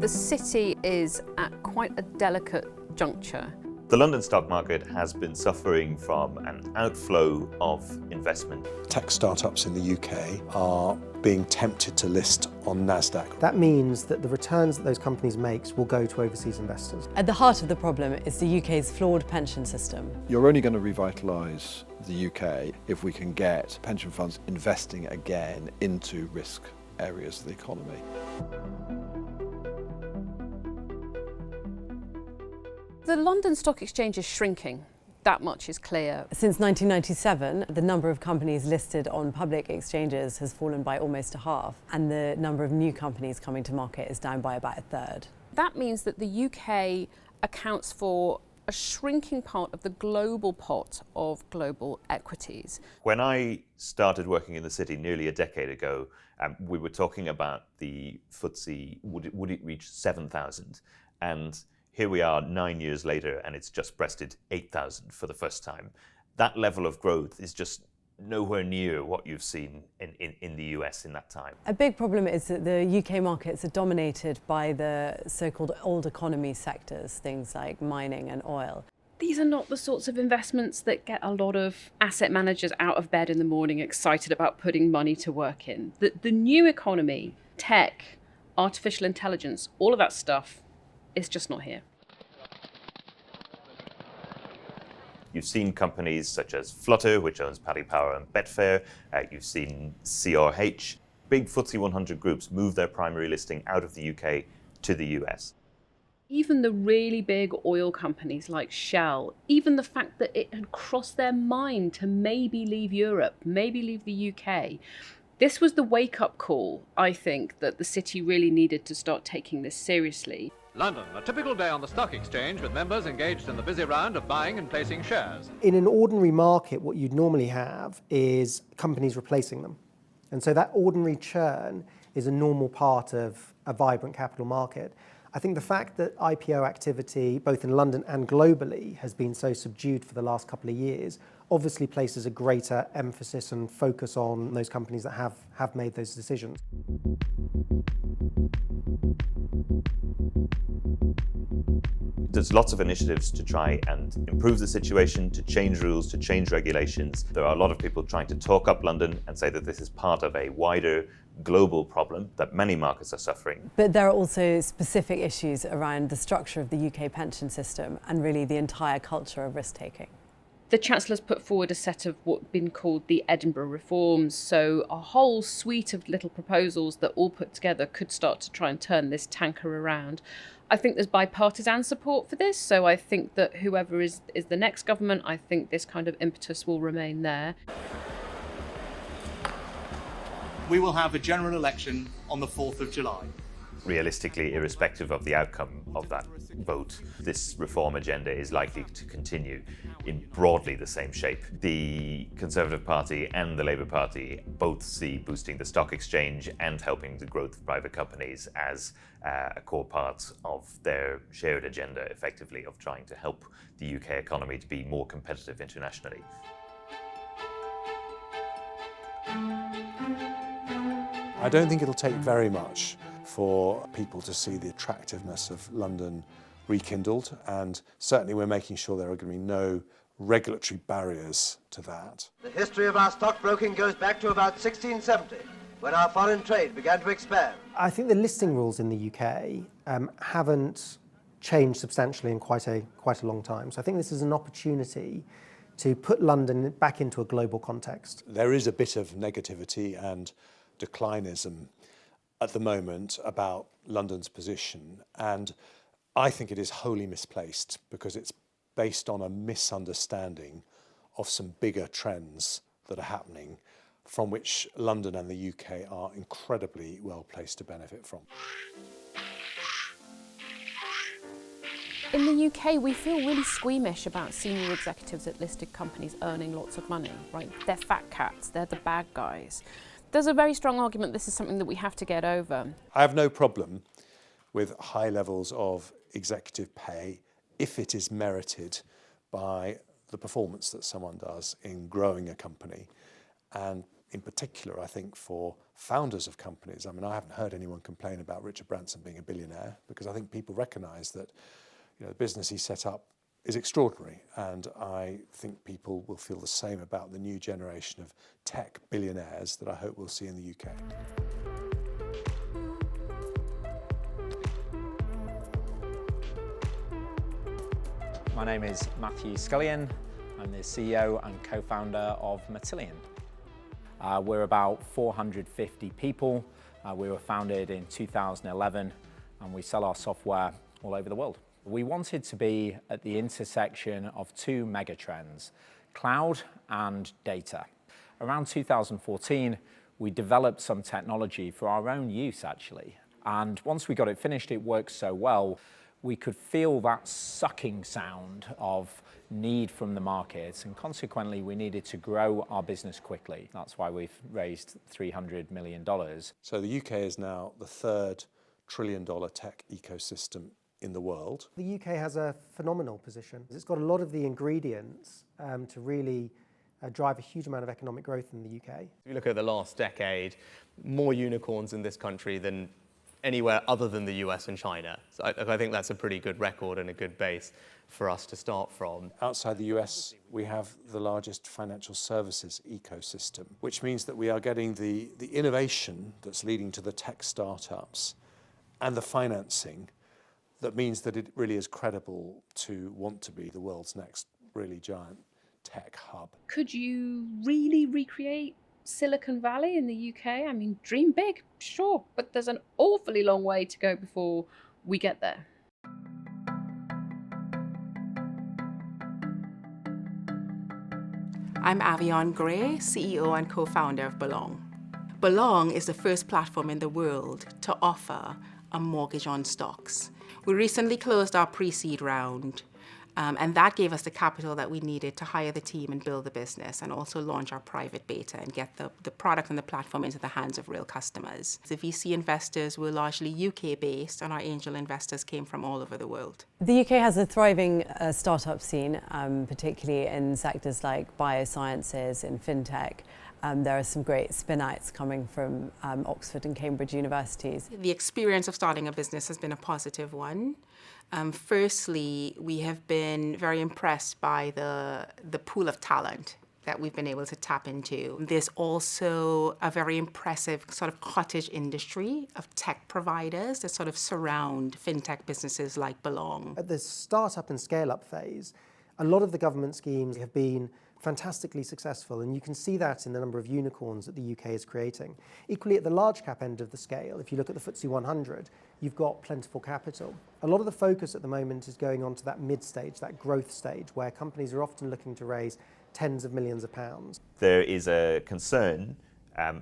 the city is at quite a delicate juncture. The London stock market has been suffering from an outflow of investment. Tech startups in the UK are being tempted to list on NASDAQ. That means that the returns that those companies make will go to overseas investors. At the heart of the problem is the UK's flawed pension system. You're only going to revitalise the UK if we can get pension funds investing again into risk areas of the economy. The London Stock Exchange is shrinking. That much is clear. Since 1997, the number of companies listed on public exchanges has fallen by almost a half, and the number of new companies coming to market is down by about a third. That means that the UK accounts for a shrinking part of the global pot of global equities. When I started working in the city nearly a decade ago, we were talking about the FTSE, would it reach 7,000? And here we are 9 years later, and it's just breasted 8,000 for the first time. That level of growth is just nowhere near what you've seen in the US in that time. A big problem is that the UK markets are dominated by the so-called old economy sectors, things like mining and oil. These are not the sorts of investments that get a lot of asset managers out of bed in the morning excited about putting money to work in. The new economy, tech, artificial intelligence, all of that stuff is just not here. You've seen companies such as Flutter, which owns Paddy Power and Betfair. You've seen CRH. Big FTSE 100 groups move their primary listing out of the UK to the US. Even the really big oil companies like Shell, even the fact that it had crossed their mind to maybe leave Europe, maybe leave the UK, this was the wake-up call, I think, that the city really needed to start taking this seriously. London, a typical day on the stock exchange with members engaged in the busy round of buying and placing shares. In an ordinary market, what you'd normally have is companies replacing them. And so that ordinary churn is a normal part of a vibrant capital market. I think the fact that IPO activity, both in London and globally, has been so subdued for the last couple of years, obviously places a greater emphasis and focus on those companies that have made those decisions. There's lots of initiatives to try and improve the situation, to change rules, to change regulations. There are a lot of people trying to talk up London and say that this is part of a wider global problem that many markets are suffering. But there are also specific issues around the structure of the UK pension system and really the entire culture of risk-taking. The Chancellor's put forward a set of what's been called the Edinburgh reforms, so a whole suite of little proposals that all put together could start to try and turn this tanker around. I think there's bipartisan support for this, so I think that whoever is the next government, I think this kind of impetus will remain there. We will have a general election on the 4th of July. Realistically, irrespective of the outcome of that vote, this reform agenda is likely to continue in broadly the same shape. The Conservative Party and the Labour Party both see boosting the stock exchange and helping the growth of private companies as a core part of their shared agenda, effectively, of trying to help the UK economy to be more competitive internationally. I don't think it'll take very much for people to see the attractiveness of London rekindled, and certainly we're making sure there are going to be no regulatory barriers to that. The history of our stockbroking goes back to about 1670, when our foreign trade began to expand. I think the listing rules in the UK haven't changed substantially in quite a long time. So I think this is an opportunity to put London back into a global context. There is a bit of negativity and declinism at the moment about London's position, and I think it is wholly misplaced because it's based on a misunderstanding of some bigger trends that are happening from which London and the UK are incredibly well placed to benefit from. In the UK, we feel really squeamish about senior executives at listed companies earning lots of money, right? They're fat cats, they're the bad guys. There's a very strong argument this is something that we have to get over. I have no problem with high levels of executive pay if it is merited by the performance that someone does in growing a company. And in particular, I think for founders of companies. I mean, I haven't heard anyone complain about Richard Branson being a billionaire, because I think people recognise that, the business he set up is extraordinary, and I think people will feel the same about the new generation of tech billionaires that I hope we'll see in the UK. My name is Matthew Scullion. I'm the CEO and co-founder of Matillion. We're about 450 people. We were founded in 2011, and we sell our software all over the world. We wanted to be at the intersection of two megatrends, cloud and data. Around 2014, we developed some technology for our own use, actually. And once we got it finished, it worked so well, we could feel that sucking sound of need from the market, and consequently we needed to grow our business quickly. That's why we've raised $300 million. So the UK is now the third trillion-dollar tech ecosystem in the world. The UK has a phenomenal position. It's got a lot of the ingredients to really drive a huge amount of economic growth in the UK. If you look at the last decade, more unicorns in this country than anywhere other than the US and China. So I think that's a pretty good record and a good base for us to start from. Outside the US, we have the largest financial services ecosystem, which means that we are getting the innovation that's leading to the tech startups and the financing that means that it really is credible to want to be the world's next really giant tech hub. Could you really recreate Silicon Valley in the UK? I mean, dream big, sure, but there's an awfully long way to go before we get there. I'm Avion Gray, CEO and co-founder of Belong. Belong is the first platform in the world to offer a mortgage on stocks. We recently closed our pre-seed round, and that gave us the capital that we needed to hire the team and build the business, and also launch our private beta and get the product and the platform into the hands of real customers. The VC investors were largely UK-based, and our angel investors came from all over the world. The UK has a thriving startup scene, particularly in sectors like biosciences and fintech. There are some great spin-outs coming from Oxford and Cambridge universities. The experience of starting a business has been a positive one. Firstly, we have been very impressed by the pool of talent that we've been able to tap into. There's also a very impressive sort of cottage industry of tech providers that sort of surround fintech businesses like Belong. At the startup and scale-up phase, a lot of the government schemes have been fantastically successful, and you can see that in the number of unicorns that the UK is creating. Equally, at the large cap end of the scale, if you look at the FTSE 100, you've got plentiful capital. A lot of the focus at the moment is going on to that mid-stage, that growth stage, where companies are often looking to raise tens of millions of pounds. There is a concern,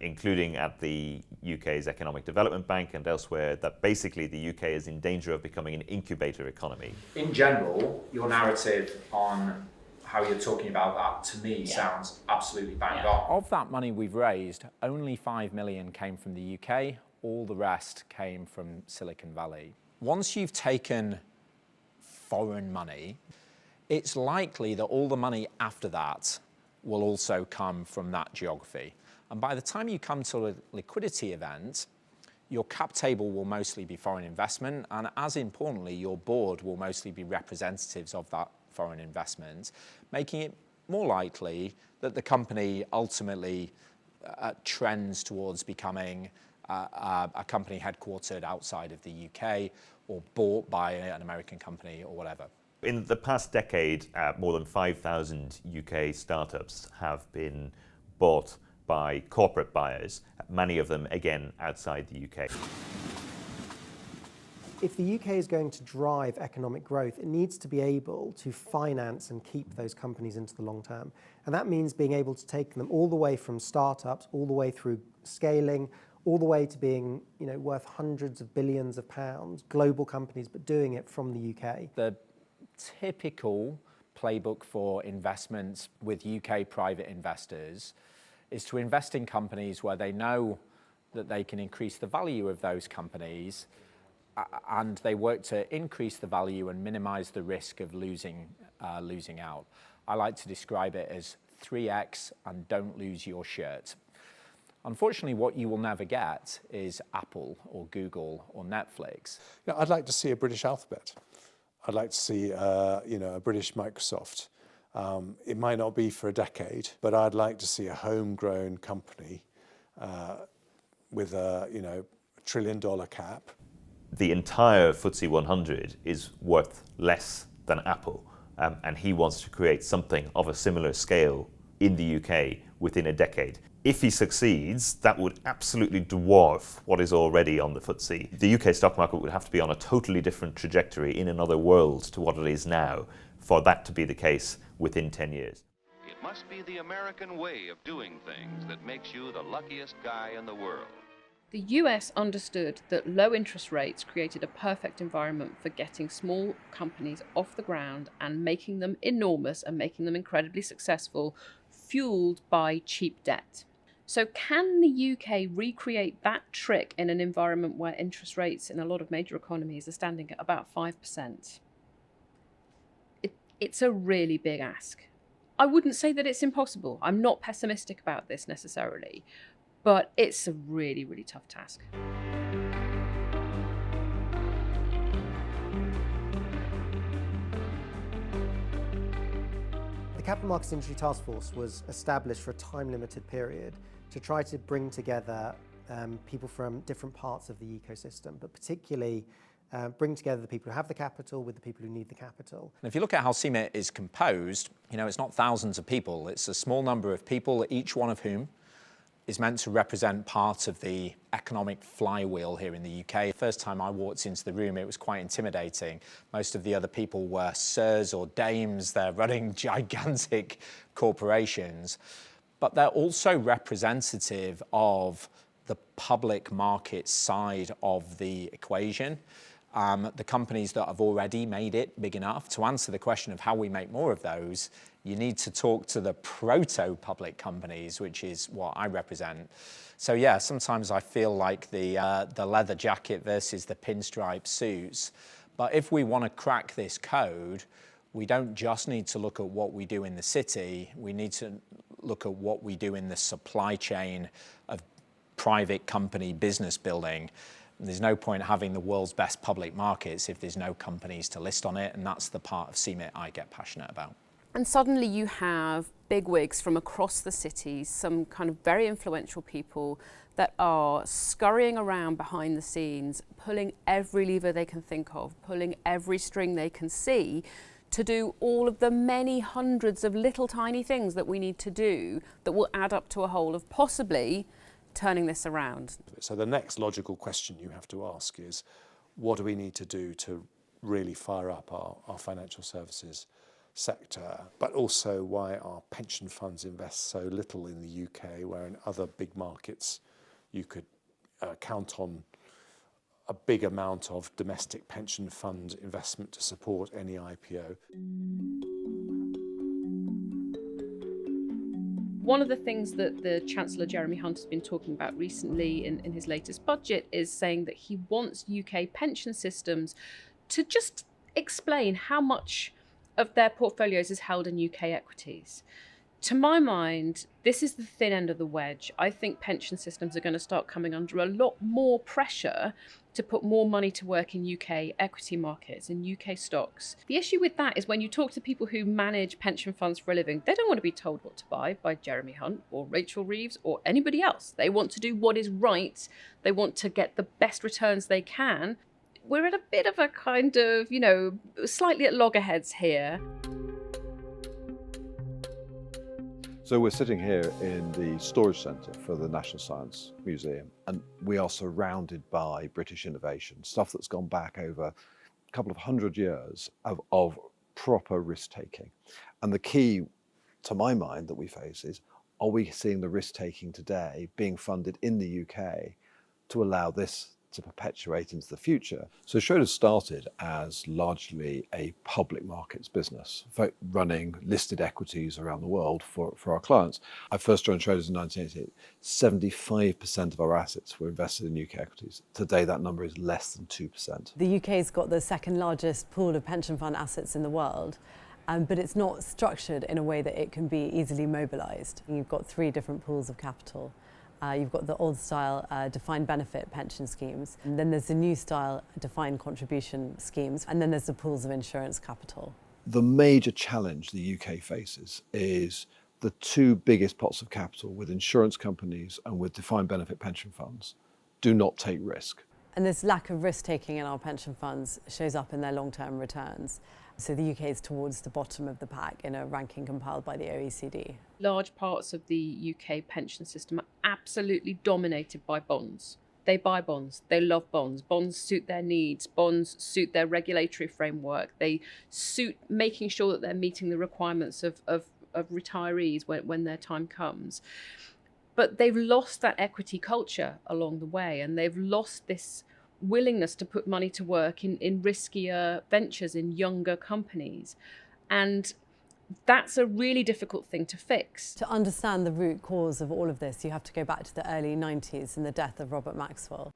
including at the UK's Economic Development Bank and elsewhere, that basically the UK is in danger of becoming an incubator economy. In general, your narrative on how you're talking about that, to me, sounds absolutely bang on. Of that money we've raised, only 5 million came from the UK, all the rest came from Silicon Valley. Once you've taken foreign money, it's likely that all the money after that will also come from that geography. And by the time you come to a liquidity event, your cap table will mostly be foreign investment, and as importantly, your board will mostly be representatives of that foreign investment, making it more likely that the company ultimately trends towards becoming a company headquartered outside of the UK or bought by an American company or whatever. In the past decade, more than 5,000 UK startups have been bought by corporate buyers, many of them, again, outside the UK. If the UK is going to drive economic growth, it needs to be able to finance and keep those companies into the long term. And that means being able to take them all the way from startups, all the way through scaling, all the way to being worth hundreds of billions of pounds, global companies, but doing it from the UK. The typical playbook for investments with UK private investors is to invest in companies where they know that they can increase the value of those companies, and they work to increase the value and minimize the risk of losing out. I like to describe it as 3x and don't lose your shirt. Unfortunately, what you will never get is Apple or Google or Netflix. You know, I'd like to see a British Alphabet. I'd like to see, a British Microsoft. It might not be for a decade, but I'd like to see a homegrown company with a, $1 trillion cap. The entire FTSE 100 is worth less than Apple, and he wants to create something of a similar scale in the UK within a decade. If he succeeds, that would absolutely dwarf what is already on the FTSE. The UK stock market would have to be on a totally different trajectory in another world to what it is now for that to be the case within 10 years. It must be the American way of doing things that makes you the luckiest guy in the world. The US understood that low interest rates created a perfect environment for getting small companies off the ground and making them enormous and making them incredibly successful, fueled by cheap debt. So can the UK recreate that trick in an environment where interest rates in a lot of major economies are standing at about 5%? It's a really big ask. I wouldn't say that it's impossible. I'm not pessimistic about this necessarily, but it's a really, really tough task. The Capital Markets Industry Task Force was established for a time-limited period to try to bring together people from different parts of the ecosystem, but particularly bring together the people who have the capital with the people who need the capital. And if you look at how CMIT is composed, it's not thousands of people. It's a small number of people, each one of whom is meant to represent part of the economic flywheel here in the UK. The first time I walked into the room, it was quite intimidating. Most of the other people were sirs or dames. They're running gigantic corporations. But they're also representative of the public market side of the equation. The companies that have already made it big enough. To answer the question of how we make more of those, you need to talk to the proto-public companies, which is what I represent. So yeah, sometimes I feel like the leather jacket versus the pinstripe suits. But if we want to crack this code, we don't just need to look at what we do in the city, we need to look at what we do in the supply chain of private company business building. There's no point having the world's best public markets if there's no companies to list on it, and that's the part of CMIT I get passionate about. And suddenly you have bigwigs from across the city, some kind of very influential people that are scurrying around behind the scenes, pulling every lever they can think of, pulling every string they can see to do all of the many hundreds of little tiny things that we need to do that will add up to a whole of possibly turning this around. So the next logical question you have to ask is, what do we need to do to really fire up our financial services sector, but also why our pension funds invest so little in the UK, where in other big markets you could count on a big amount of domestic pension fund investment to support any IPO. One of the things that the Chancellor Jeremy Hunt has been talking about recently in his latest budget is saying that he wants UK pension systems to just explain how much of their portfolios is held in UK equities. To my mind, this is the thin end of the wedge. I think pension systems are going to start coming under a lot more pressure to put more money to work in UK equity markets, in UK stocks. The issue with that is when you talk to people who manage pension funds for a living, they don't want to be told what to buy by Jeremy Hunt or Rachel Reeves or anybody else. They want to do what is right. They want to get the best returns they can. We're at a bit of a kind of, slightly at loggerheads here. So we're sitting here in the storage centre for the National Science Museum, and we are surrounded by British innovation, stuff that's gone back over a couple of 100 years of proper risk-taking. And the key, to my mind, that we face is, are we seeing the risk-taking today being funded in the UK to allow this to perpetuate into the future? So Schroders started as largely a public markets business, running listed equities around the world for our clients. I first joined Schroders in 1988. 75% of our assets were invested in UK equities. Today that number is less than 2%. The UK's got the second largest pool of pension fund assets in the world, but it's not structured in a way that it can be easily mobilised. You've got 3 different pools of capital. You've got the old style defined benefit pension schemes, and then there's the new style defined contribution schemes, and then there's the pools of insurance capital. The major challenge the UK faces is the two biggest pots of capital with insurance companies and with defined benefit pension funds do not take risk. And this lack of risk-taking in our pension funds shows up in their long-term returns. So the UK is towards the bottom of the pack in a ranking compiled by the OECD. Large parts of the UK pension system are absolutely dominated by bonds. They buy bonds, they love bonds, bonds suit their needs, bonds suit their regulatory framework, they suit making sure that they're meeting the requirements of retirees when their time comes. But they've lost that equity culture along the way, and they've lost this willingness to put money to work in riskier ventures in younger companies. And that's a really difficult thing to fix. To understand the root cause of all of this, you have to go back to the early 90s and the death of Robert Maxwell.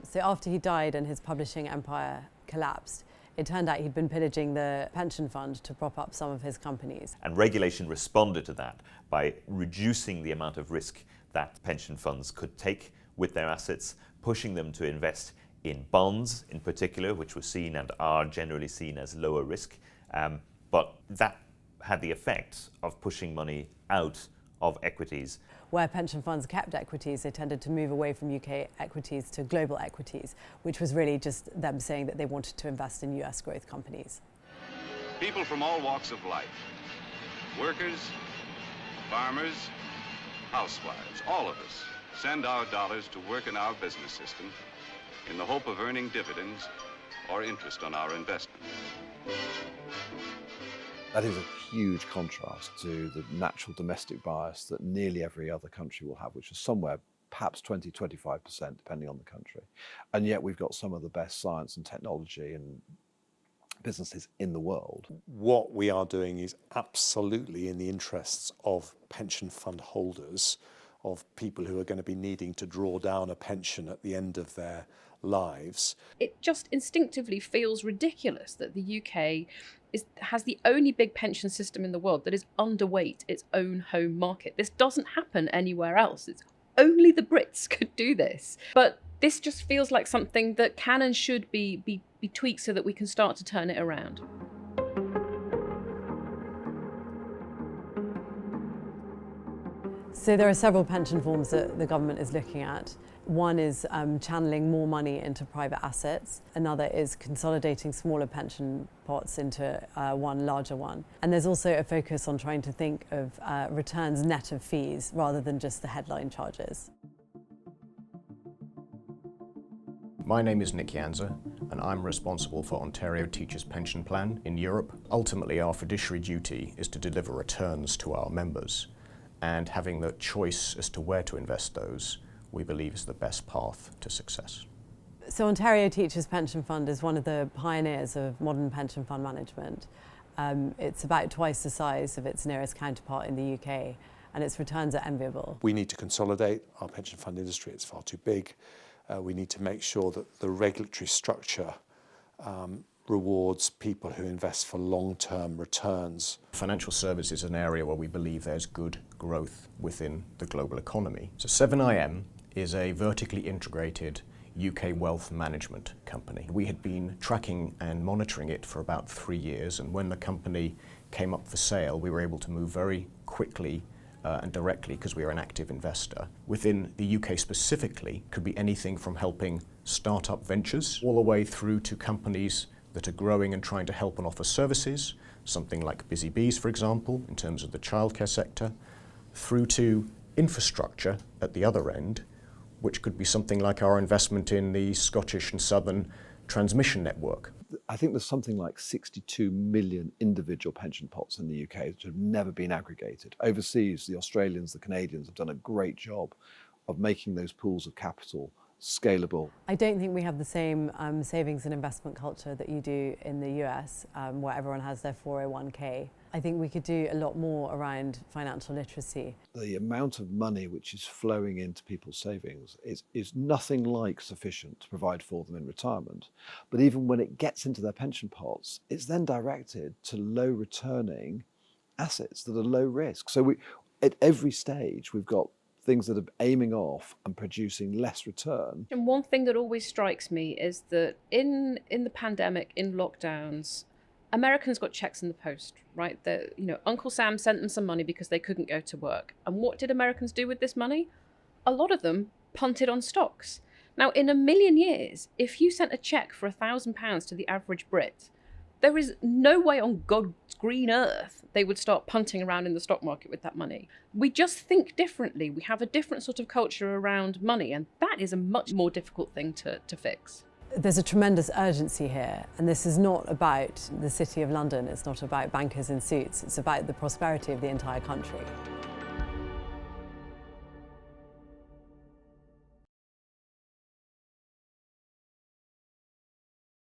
So after he died and his publishing empire collapsed, it turned out he'd been pillaging the pension fund to prop up some of his companies. And regulation responded to that by reducing the amount of risk that pension funds could take with their assets, pushing them to invest in bonds in particular, which were seen and are generally seen as lower risk. But that had the effect of pushing money out of equities. Where pension funds kept equities, they tended to move away from UK equities to global equities, which was really just them saying that they wanted to invest in US growth companies. People from all walks of life, workers, farmers, housewives, all of us send our dollars to work in our business system in the hope of earning dividends or interest on our investment. That is a huge contrast to the natural domestic bias that nearly every other country will have, which is somewhere perhaps 20-25%, depending on the country. And yet we've got some of the best science and technology and businesses in the world. What we are doing is absolutely in the interests of pension fund holders, of people who are going to be needing to draw down a pension at the end of their lives. It just instinctively feels ridiculous that the UK has the only big pension system in the world that is underweight its own home market. This doesn't happen anywhere else. It's only the Brits could do this. But this just feels like something that can and should be tweaked so that we can start to turn it around. So there are several pension forms that the government is looking at. One is channeling more money into private assets. Another is consolidating smaller pension pots into one larger one. And there's also a focus on trying to think of returns net of fees rather than just the headline charges. My name is Nick Janza, and I'm responsible for Ontario Teachers' Pension Plan in Europe. Ultimately, our fiduciary duty is to deliver returns to our members, and having the choice as to where to invest those, we believe, is the best path to success. So Ontario Teachers' Pension Fund is one of the pioneers of modern pension fund management. It's about twice the size of its nearest counterpart in the UK, and its returns are enviable. We need to consolidate our pension fund industry. It's far too big. We need to make sure that the regulatory structure rewards people who invest for long-term returns. Financial services is an area where we believe there's good growth within the global economy. So 7IM is a vertically integrated UK wealth management company. We had been tracking and monitoring it for about 3 years, and when the company came up for sale, we were able to move very quickly and directly because we are an active investor. Within the UK specifically, could be anything from helping start-up ventures all the way through to companies that are growing and trying to help and offer services, something like Busy Bees, for example, in terms of the childcare sector, through to infrastructure at the other end, which could be something like our investment in the Scottish and Southern transmission network. I think there's something like 62 million individual pension pots in the UK that have never been aggregated. Overseas, the Australians, the Canadians have done a great job of making those pools of capital scalable. I don't think we have the same savings and investment culture that you do in the US, where everyone has their 401k. I think we could do a lot more around financial literacy. The amount of money which is flowing into people's savings is nothing like sufficient to provide for them in retirement. But even when it gets into their pension pots, it's then directed to low returning assets that are low risk. So at every stage, we've got things that are aiming off and producing less return. And one thing that always strikes me is that in the pandemic, in lockdowns, Americans got checks in the post, right? Uncle Sam sent them some money because they couldn't go to work. And what did Americans do with this money? A lot of them punted on stocks. Now, in a million years, if you sent a check for £1,000 to the average Brit, there is no way on God's green earth they would start punting around in the stock market with that money. We just think differently. We have a different sort of culture around money, and that is a much more difficult thing to fix. There's a tremendous urgency here, and this is not about the City of London, it's not about bankers in suits, it's about the prosperity of the entire country.